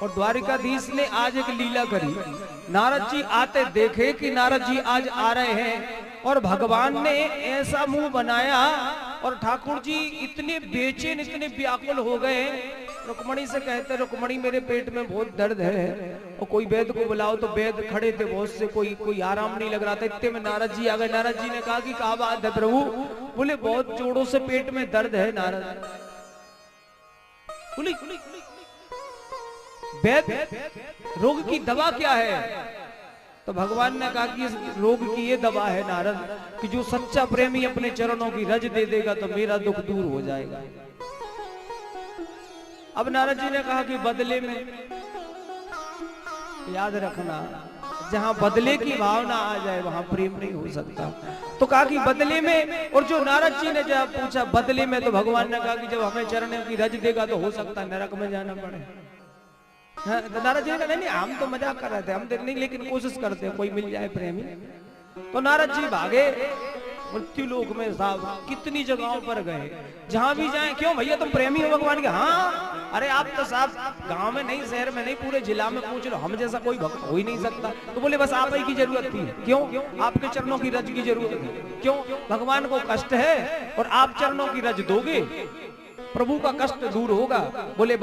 और द्वारिकाधीश ने आज एक लीला करी। नारद जी आते देखे कि नारद जी आज आ रहे हैं और भगवान ने ऐसा मुंह बनाया और ठाकुर जी इतने बेचैन इतने व्याकुल हो गए। रुक्मणी से कहते रुक्मणी मेरे पेट में बहुत दर्द है और कोई वैद्य को बुलाओ। तो वैद्य खड़े थे बहुत से, कोई आराम नहीं लग रहा था। इतने में नारद जी आ गए। नारद जी ने कहा कि क्या बात है प्रभु? बोले बहुत जोरों से पेट में दर्द है नारद। बोले वैद्य रोग की दवा क्या है? तो भगवान ने कहा कि इस रोग की ये दवा है नारद कि जो सच्चा प्रेमी अपने चरणों की रज दे देगा तो मेरा दुख दूर हो जाएगा। अब नारद जी ने कहा कि बदले में, याद रखना जहां बदले की भावना आ जाए वहां प्रेम नहीं हो सकता। तो कहा कि बदले में, और जो नारद जी ने जब पूछा बदले में, तो भगवान ने कहा कि जब हमें चरणों की रज देगा तो हो सकता है नरक में जाना पड़े। तो नारद जी ने कहा नहीं हम तो मजाक कर रहे थे, हम नहीं लेकिन कोशिश करते हैं कोई मिल जाए प्रेमी। तो नारद जी भागे मृत्यु लोक में। साहब कितनी जगहों पर गए, जहां भी जाएं, क्यों भैया तुम प्रेमी हो भगवान के? हाँ। अरे आप तो साहब गांव में नहीं, शहर में नहीं, पूरे जिला में पूछ लो, हम जैसा कोई भक्त हो ही नहीं सकता। तो बोले बस आप ही की जरूरत थी। क्यों? आपके चरणों की रज की जरूरत है। क्यों? भगवान को कष्ट है और आप चरणों की रज दोगे, प्रभु का कष्ट दूर होगा। बोले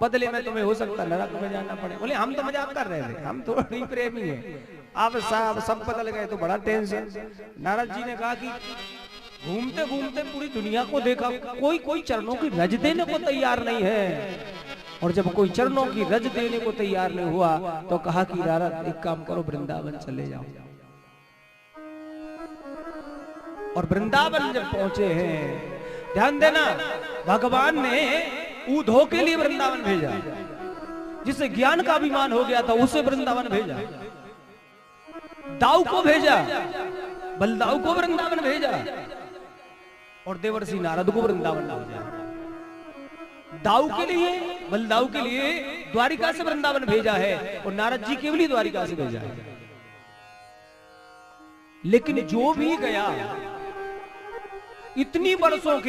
बदले में तुम्हें हो सकता नरक में जाना पड़े। बोले हम तो मजाक कर रहे थे, हम थोड़ा नहीं प्रेमी है। आप साहब सब बदल गए तो बड़ा टेंशन। नारद जी ने कहा कि घूमते घूमते पूरी दुनिया को देखा, कोई चरणों की रज देने को तैयार नहीं है। और जब कोई चरणों की रज देने को तैयार नहीं हुआ तो कहा कि नारद एक काम करो, वृंदावन चले जाओ। और वृंदावन जब पहुंचे हैं, ध्यान देना, भगवान ने ऊधो के लिए वृंदावन भेजा, जिसे ज्ञान का अभिमान हो गया था उसे वृंदावन भेजा। दाऊ को भेजा, बलदाऊ को वृंदावन भेजा, और देवर्षि नारद को वृंदावन भेजा। दाऊ के लिए, बलदाऊ के लिए द्वारिका से वृंदावन भेजा है और नारद जी के लिए द्वारिका से भेजा है। लेकिन जो भी गया इतने वर्षों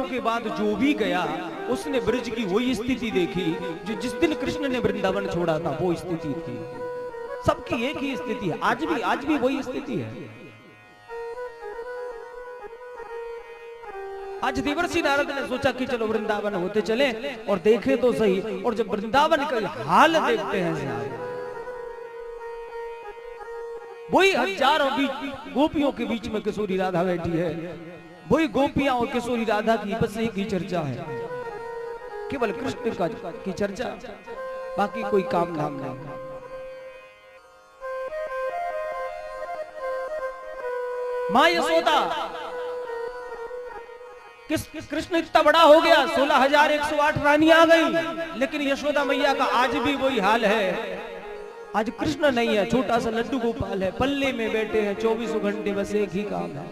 के बाद जो भी गया उसने ब्रज की वही स्थिति देखी जो जिस दिन कृष्ण ने वृंदावन छोड़ा था वो स्थिति थी। सबकी एक ही स्थिति है, आज भी वही स्थिति है। आज देवर्षि नारद ने सोचा कि चलो वृंदावन होते चले और देखे तो सही। और जब वृंदावन का हाल देखते हैं, वही हजारों गोपियों के बीच में किशोरी राधा बैठी है, वही गोपियां और किशोरी राधा की बस एक ही चर्चा है, केवल कृष्ण की चर्चा, बाकी कोई काम धाम नहीं। मां यशोदा, कृष्ण इतना बड़ा हो गया, 16,108 रानियां आ गई, लेकिन यशोदा मैया का आज भी वही हाल है। आज कृष्ण नहीं है, छोटा सा लड्डू गोपाल है, पल्ले में बैठे हैं 24 घंटे, बस एक ही काम है,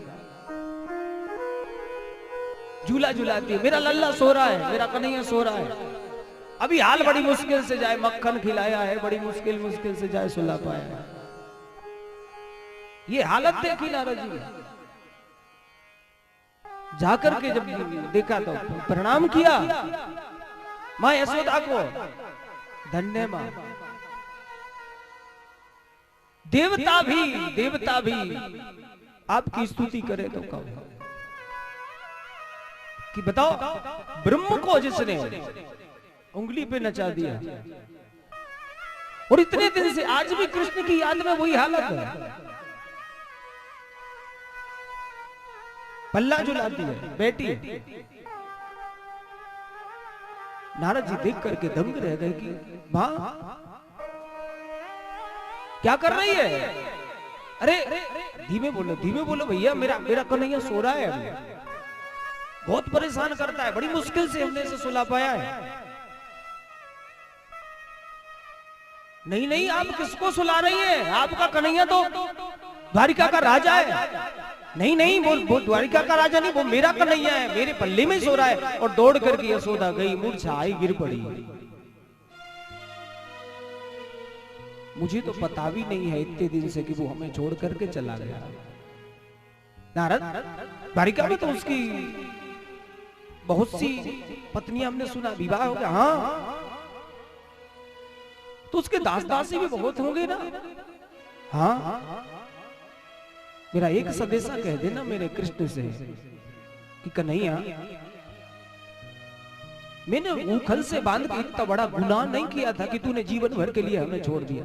झूला झुलाती है। मेरा लल्ला सो रहा है, मेरा कन्हैया सो रहा है। अभी हाल बड़ी मुश्किल से जाए मक्खन खिलाया है, बड़ी मुश्किल से जाए सुला पाया है। ये हालत देखी नारद जी। जाकर के जब देखा तो प्रणाम किया मां यशोदा को, धन्य मां। देवता भी आपकी स्तुति करे तो कहो कि बताओ, ब्रह्म को जिसने उंगली पे नचा दिया और इतने दिन से आज भी कृष्ण की याद में वही हालत है, पल्ला झुलाती है, बेटी है। नारद जी देख करके दंग रह गए कि मां क्या कर रही है? अरे धीमे बोलो भैया, मेरा कन्हैया सो रहा है, बहुत परेशान करता है, बड़ी मुश्किल से हमने इसे सुला पाया है। नहीं आप किसको सुला रही है? आपका कन्हैया तो द्वारिका का राजा है। नहीं वो द्वारिका का राजा नहीं, वो मेरा कन्हैया है, मेरे पल्ले में सो रहा है। और दौड़ करके यशोदा गई, मूर्छा गिर पड़ी। मुझे तो पता भी नहीं है इतने दिन से कि वो हमें छोड़ करके चला गया। नारद द्वारिका में तो उसकी बहुत सी पत्नियां हमने सुना विवाह हो गया, हाँ, तो उसके दास दासी भी बहुत होंगे ना। हाँ, मेरा एक संदेशा कह देना मेरे कृष्ण से कि कन्हैया, मैंने उखल से बांध के इतना बड़ा गुनाह नहीं किया था कि तूने जीवन भर के लिए हमें छोड़ दिया।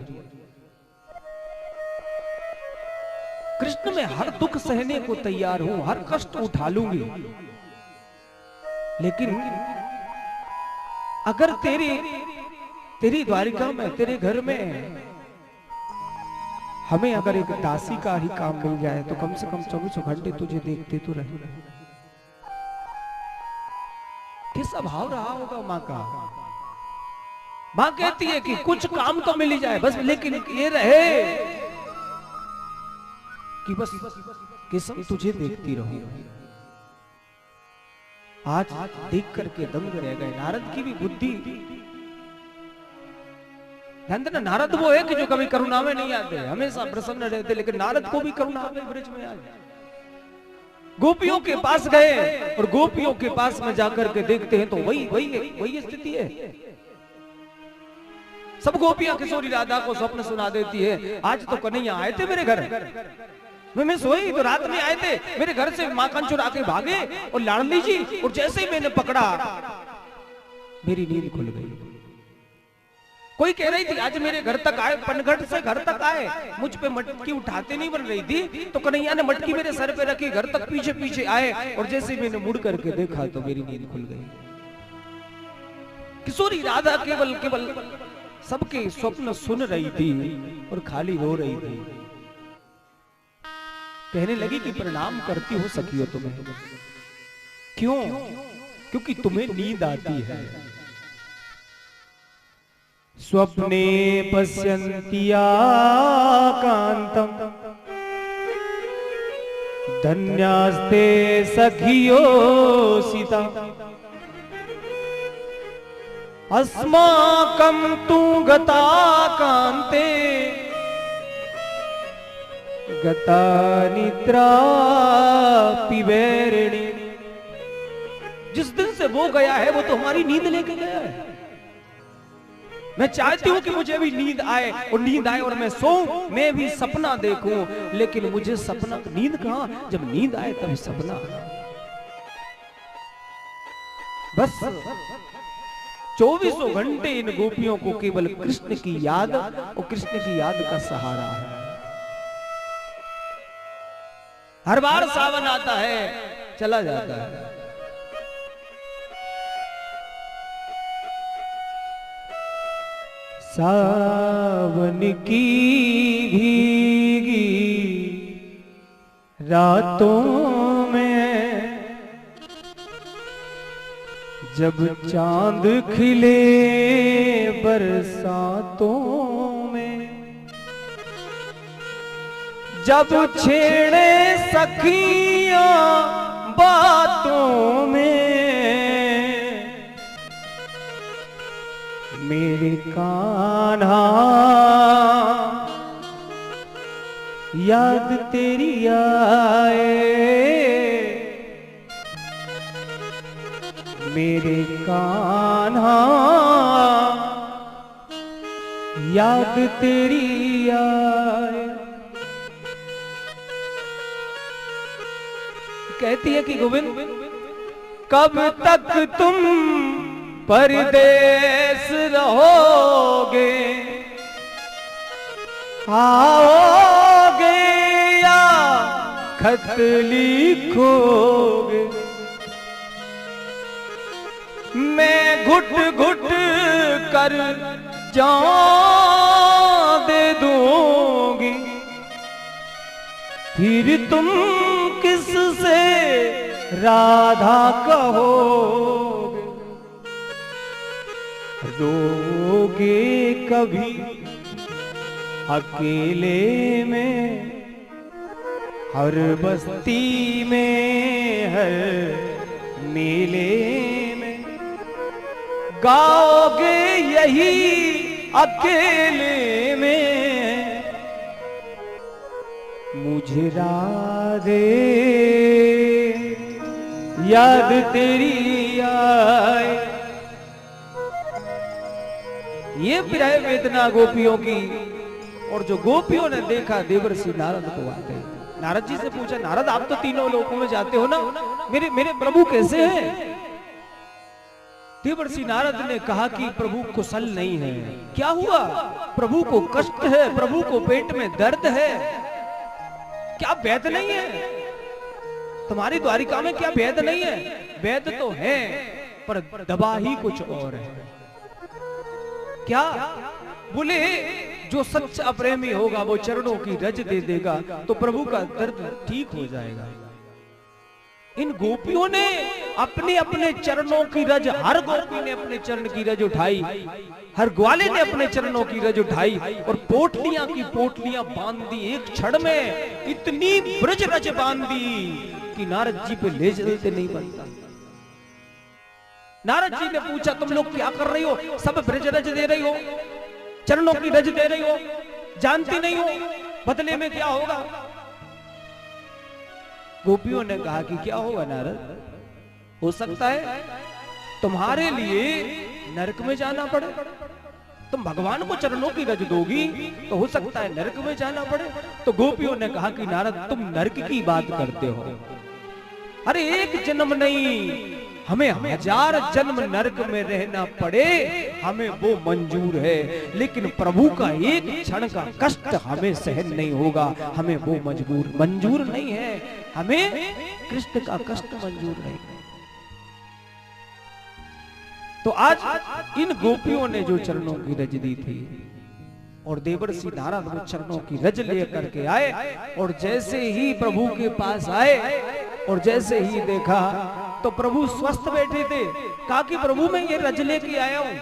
कृष्ण, मैं हर दुख सहने को तैयार हूं, हर कष्ट उठा लूंगी, लेकिन अगर तेरी द्वारिका में, तेरे घर में हमें अगर एक दासी का ही काम मिल जाए तो कम से कम 24 घंटे तुझे देखते तो रहे। कैसा भाव रहा होगा माँ का। माँ कहती है कि कुछ काम तो मिल ही जाए बस, लेकिन ये रहे कि बस किस्म तुझे देखती रहूं। आज देख करके दंग रह गए। नारद की भी बुद्धि, नारद वो है कि जो कभी करुणा में नहीं आते, हमेशा प्रसन्न रहते, लेकिन नारद को भी करुणा में ब्रज में आ गए। गोपियों के पास गए और गोपियों के पास में जाकर के देखते हैं तो वही स्थिति है। सब गोपियां किशोरी राधा को स्वप्न सुना देती है। आज तो कन्हैया आए थे मेरे घर, मैं सोई तो रात में आए थे, मेरे घर से माखन चुरा के भागे और लाडली जी, और जैसे ही मैंने पकड़ा मेरी नींद खुल गई। कोई कह रही थी आज मेरे घर तक आए, पनघट से घर तक आए, मुझ पे मटकी उठाते नहीं बन रही थी, तो कन्हैया ने मटकी मेरे सर पे रखी, घर तक पीछे पीछे आए, और जैसे मैंने मुड़ करके देखा तो मेरी नींद खुल गई। किशोरी राधा केवल सबके स्वप्न सुन रही थी और खाली रो रही थी। कहने लगी कि प्रणाम करती हो सखियो तुम्हें, क्यों? क्योंकि तुम्हें नींद आती है। स्वप्ने पश्यन्ति कांतम धन्यास्ते सखियो सीता, अस्माकं तु गता कांते गता निद्रा पिबेरिणी। जिस दिन से वो गया है वो तो हमारी नींद लेके गया है। मैं चाहती हूं कि मुझे भी नींद आए, और नींद आए और मैं सोऊं, मैं भी सपना देखूं, लेकिन मुझे सपना, नींद कहां, जब नींद आए तब सपना। बस 24 घंटे इन गोपियों को केवल कृष्ण की याद और कृष्ण की याद का सहारा है। हर बार सावन आता है चला जाता है, सावन की भीगी रातों में जब चांद खिले बरसातों में, जब छेड़े सखियां बातों में, मेरे कान्हा याद तेरी आए, मेरे कान्हा याद तेरी आए। कहती है कि गोविंद कब तक तुम परदेस रहोगे, आओगे या खत लिखोगे, मैं घुट घुट कर जान दे दूंगी, फिर तुम किससे राधा कहोगे, रोगे कभी अकेले में, हर बस्ती में हर मेले में, गाओगे यही अकेले में, मुझे राधे याद तेरी आए। ये विरह वेदना गोपियों की। और जो गोपियों ने देखा देवर्षि नारद को आते, नारद जी से पूछा, नारद आप तो तीनों लोकों में जाते हो ना, मेरे मेरे प्रभु कैसे हैं? देवर्षि नारद ने कहा कि प्रभु कुशल नहीं है। क्या हुआ? प्रभु को कष्ट है, प्रभु को पेट में दर्द है। क्या वैद नहीं है तुम्हारी द्वारिका में? क्या वैद नहीं है? वैद तो है पर दवा ही कुछ और है। क्या? बोले जो सच्चा प्रेमी होगा वो चरणों की रज दे देगा तो प्रभु का दर्द ठीक हो जाएगा। इन गोपियों ने अपने अपने चरणों की रज, हर गोपी ने अपने चरण की रज उठाई, हर ग्वाले ने अपने चरणों की रज उठाई और पोटलियां की पोटलियां बांध दी। एक क्षण में इतनी ब्रज रज बांध दी कि नारद जी पे ले चलते नहीं बनता। नारद जी ने पूछा, तुम लोग क्या कर रही हो? सब ब्रज रज दे रही हो, चरणों की रज दे रही हो, जानती नहीं हो बदले में क्या होगा? गोपियों ने कहा कि क्या होगा नारद? हो सकता है तुम्हारे लिए नरक में जाना पड़े। तुम भगवान को चरणों की रज दोगी तो हो सकता है नरक में जाना पड़े। तो गोपियों ने कहा कि नारद तुम नरक की बात करते हो। अरे एक जन्म नहीं, हमें 1000 जन्म नरक में रहना पड़े हमें वो मंजूर है, लेकिन प्रभु का एक क्षण का कष्ट हमें सहन नहीं होगा, हमें वो मंजूर नहीं है। हमें कृष्ण का कष्ट मंजूर नहीं है। तो आज इन गोपियों ने जो चरणों की रज दी थी और देवर्षि नारद वो चरणों की रज लेकर के आए और जैसे ही प्रभु के पास आए और जैसे ही देखा तो प्रभु स्वस्थ बैठे थे। कहा कि प्रभु मैं ये रज लेके आया हूं।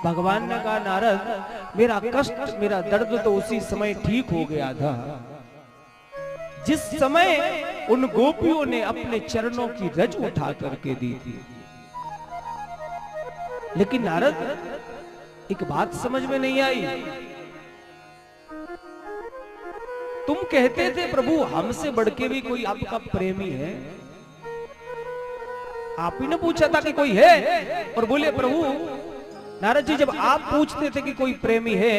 भगवान ने कहा नारद मेरा कष्ट, मेरा दर्द तो उसी समय ठीक हो गया था जिस समय उन गोपियों ने अपने चरणों की रज उठा करके दी थी। लेकिन नारद एक बात समझ में नहीं आई। तुम कहते थे प्रभु हमसे बढ़ के भी कोई आपका प्रेमी है। आप ही ने पूछा था कि कोई है और बोले प्रभु। नारद जी जब आप पूछते थे कि कोई प्रेमी है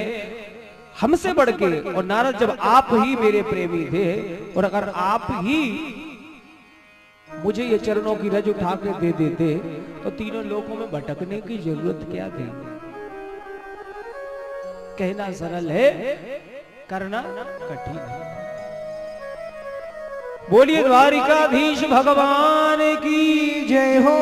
हमसे बढ़ के, और नारद जब आप ही मेरे प्रेमी थे और अगर आप ही मुझे ये चरणों की रज उठा के दे देते तो तीनों लोकों में भटकने की जरूरत क्या थी? कहना सरल है, करना कठिन है। बोलिए द्वारिकाधीश भगवान की जय हो।